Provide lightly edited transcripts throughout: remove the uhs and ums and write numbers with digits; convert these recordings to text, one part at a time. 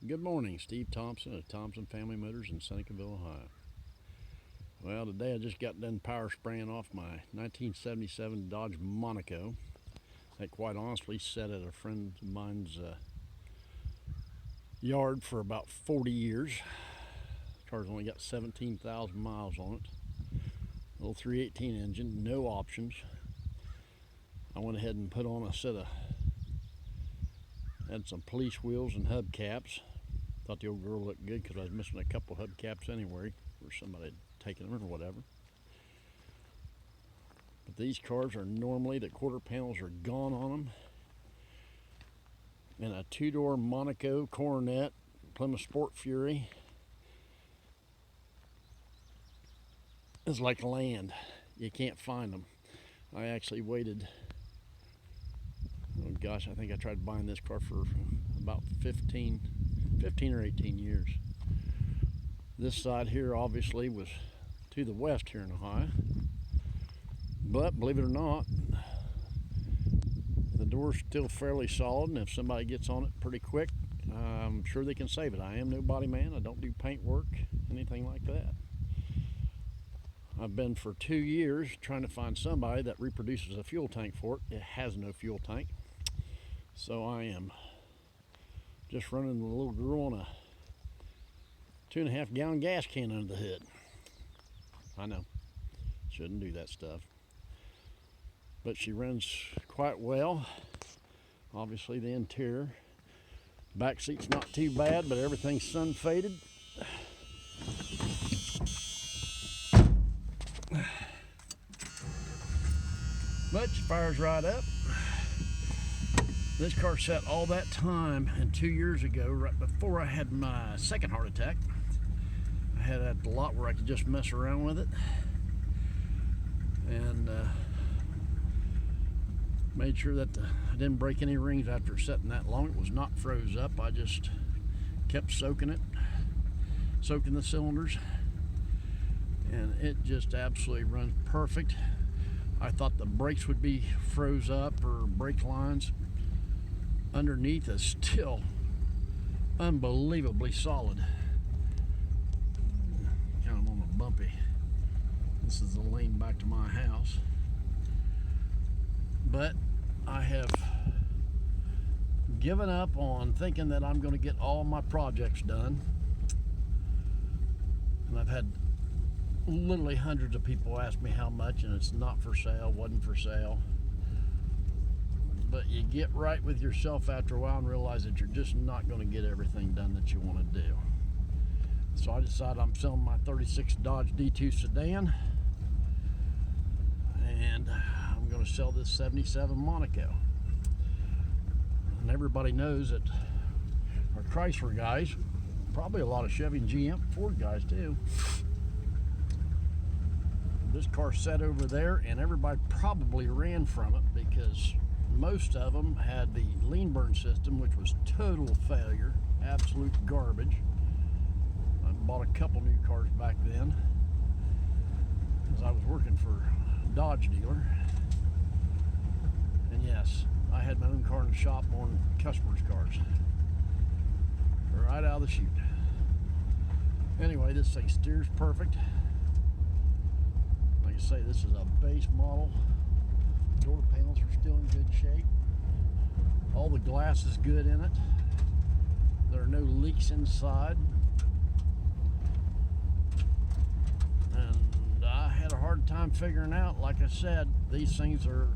Good morning, Steve Thompson of Thompson Family Motors in Senecaville, Ohio. Well, today I just got done power spraying off my 1977 Dodge Monaco. That quite honestly sat at a friend of mine's yard for about 40 years. The car's only got 17,000 miles on it. Little 318 engine, no options. I went ahead and put on a set of, had some police wheels and hubcaps. Thought the old girl looked good because I was missing a couple hubcaps anyway, or somebody had taken them or whatever. But these cars are normally, the quarter panels are gone on them. And a two-door Monaco Coronet, Plymouth Sport Fury is like land. You can't find them. I actually waited, oh gosh, I think I tried buying this car for about 15 or 18 years. This side here obviously was to the west here in Ohio, but believe it or not, the door's still fairly solid, and if somebody gets on it pretty quick, I'm sure they can save it. I am no body man. I don't do paint work, anything like that. I've been for 2 years trying to find somebody that reproduces a fuel tank for it. It has no fuel tank, so I am just running the little girl on a 2.5 gallon gas can under the hood. I know, shouldn't do that stuff, but she runs quite well. Obviously the interior, back seat's not too bad, but everything's sun faded. But she fires right up. This car sat all that time, and 2 years ago, right before I had my second heart attack, I had a lot where I could just mess around with it, and made sure that I didn't break any rings after sitting that long. It was not froze up. I just kept soaking the cylinders, and it just absolutely runs perfect. I thought the brakes would be froze up, or brake lines. Underneath is still unbelievably solid. Kind of on a bumpy. This is the lane back to my house. But I have given up on thinking that I'm going to get all my projects done. And I've had literally hundreds of people ask me how much, and it's not for sale, wasn't for sale. But you get right with yourself after a while and realize that you're just not going to get everything done that you want to do. So I decided I'm selling my 36 Dodge D2 sedan, and I'm going to sell this 77 Monaco. And everybody knows that our Chrysler guys, probably a lot of Chevy and GM, Ford guys too, this car sat over there and everybody probably ran from it because most of them had the lean burn system, which was total failure, absolute garbage. I bought a couple new cars back then because I was working for a Dodge dealer. And yes, I had my own car in the shop more than customers' cars. Right out of the chute. Anyway, this thing steers perfect. Like I say, this is a base model. Door panels are still in good shape. All the glass is good in it. There are no leaks inside. And I had a hard time figuring out, like I said, these things are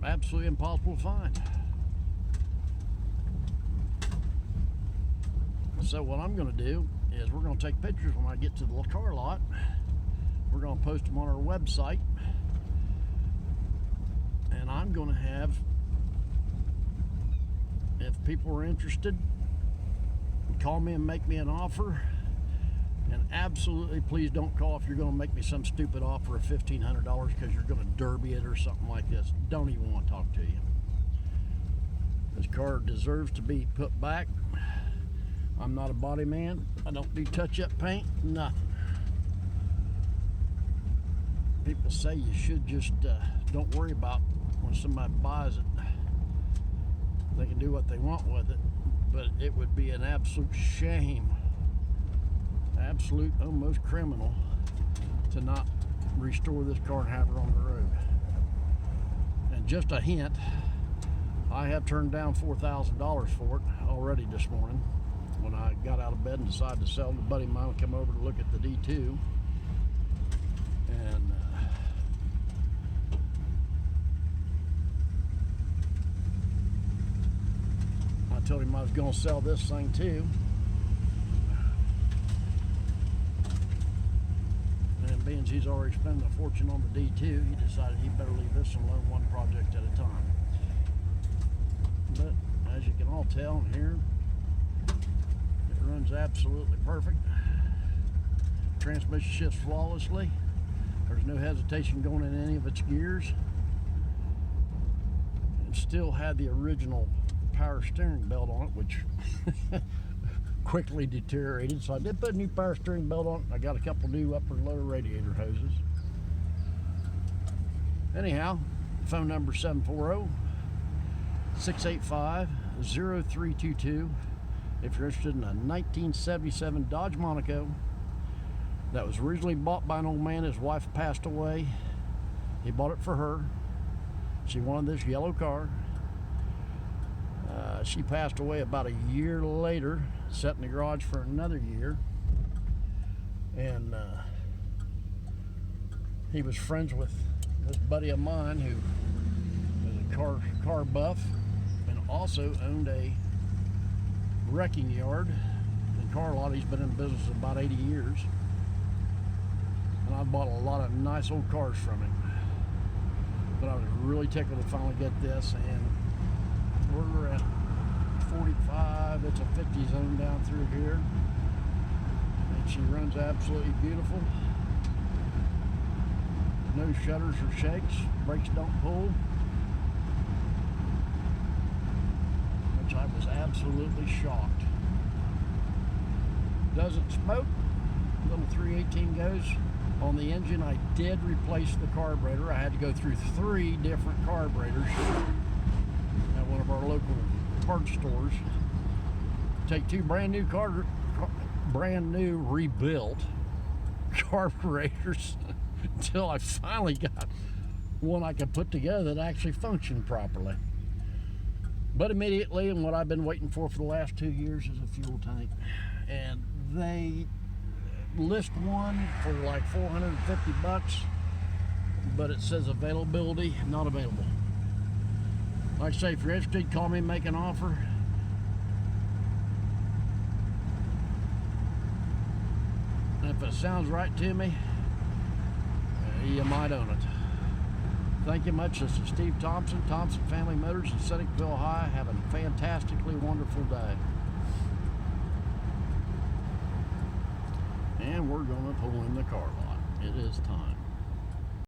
absolutely impossible to find. So what I'm going to do is we're going to take pictures when I get to the car lot. We're going to post them on our website. And I'm going to have, if people are interested, call me and make me an offer. And absolutely please don't call if you're going to make me some stupid offer of $1,500 because you're going to derby it or something like this. Don't even want to talk to you. This car deserves to be put back. I'm not a body man. I don't do touch-up paint, nothing. People say you should just don't worry about when somebody buys it. They can do what they want with it, but it would be an absolute shame, absolute almost criminal, to not restore this car and have her on the road. And just a hint, I have turned down $4,000 for it already this morning when I got out of bed and decided to sell it. A buddy of mine come over to look at the D2, and I told him I was going to sell this thing too. And being he's already spending a fortune on the D2, he decided he better leave this alone, one project at a time. But as you can all tell in here, it runs absolutely perfect. Transmission shifts flawlessly. There's no hesitation going in any of its gears. It still had the original power steering belt on it, which quickly deteriorated, so I did put a new power steering belt on it. I got a couple new upper and lower radiator hoses. Anyhow, phone number 740-685-0322 if you're interested in a 1977 Dodge Monaco that was originally bought by an old man. His wife passed away. He bought it for her. She wanted this yellow car. She passed away about a year later, sat in the garage for another year, and he was friends with this buddy of mine who was a car buff and also owned a wrecking yard and car lot. He's been in business about 80 years, and I bought a lot of nice old cars from him. But I was really tickled to finally get this, and we're at 45. It's a 50 zone down through here, and she runs absolutely beautiful. No shudders or shakes, brakes don't pull, which I was absolutely shocked. Doesn't smoke. Little 318 goes on the engine. I did replace the carburetor. I had to go through 3 different carburetors at one of our local parts stores. Take 2 brand new rebuilt carburetors until I finally got one I could put together that actually functioned properly. But immediately, and what I've been waiting for the last 2 years, is a fuel tank. And they list one for like $450, but it says availability, not available. Like I say, if you're interested, call me, make an offer. And if it sounds right to me, you might own it. Thank you much. This is Steve Thompson, Thompson Family Motors in Senecaville, Ohio. Have a fantastically wonderful day. And we're going to pull in the car lot. It is time.